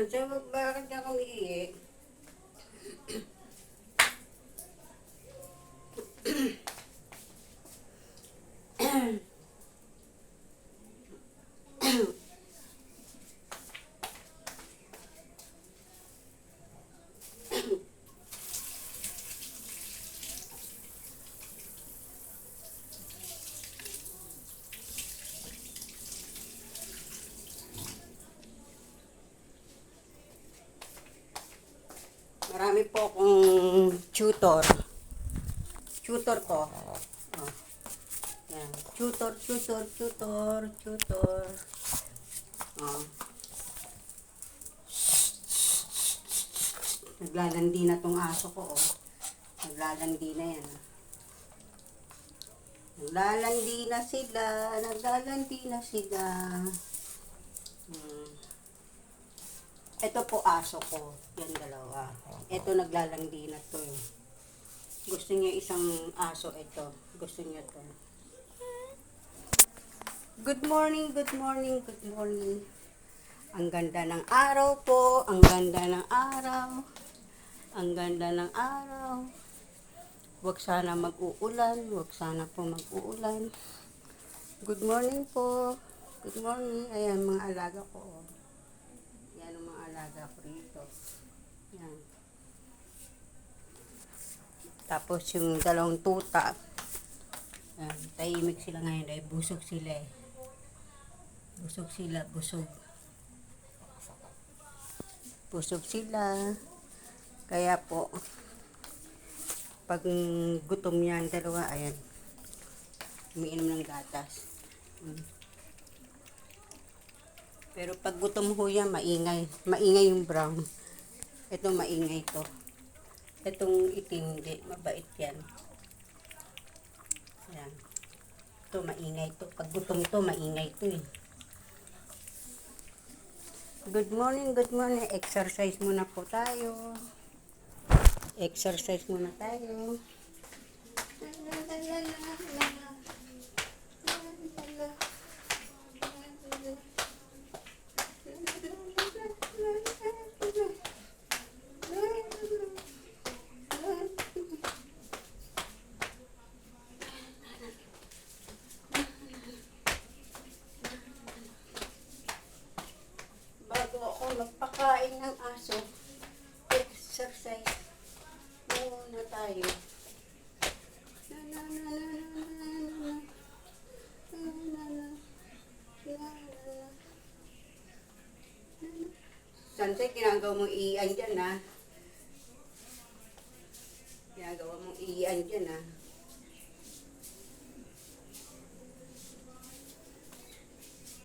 Sabi mo, bakit ako umiiyak? Marami po akong tutor. Tutor ko. Oh. Yan. Tutor. Oh. Naglalandi na tong aso ko, oh. Naglalandi na yan. Naglalandi na sila. Ito po aso ko. Yan dalawa. Ito naglalandi na to. Gusto niya isang aso ito. Gusto niya to. Good morning. Ang ganda ng araw po. Ang ganda ng araw. Huwag sana mag-uulan. Good morning po. Good morning. Ayan mga alaga ko. Yan ang mga alaga ko rito. Yan. Tapos yung dalawang tuta. Yan. Tahimik sila ngayon dahil busog sila eh. Busog sila. Kaya po, pag gutom yan, dalawa, ayan, umiinom ng gatas. Pero pag gutom ho yan, maingay yung brown. Ito maingay to. Itong itim, hindi, mabait yan. Ayan. Ito maingay to. Pag gutom to, maingay to eh. Good morning. Exercise muna po tayo. Bago ako magpakain ng aso, exercise muna tayo. Sansay, ginagawa mong iian dyan ha.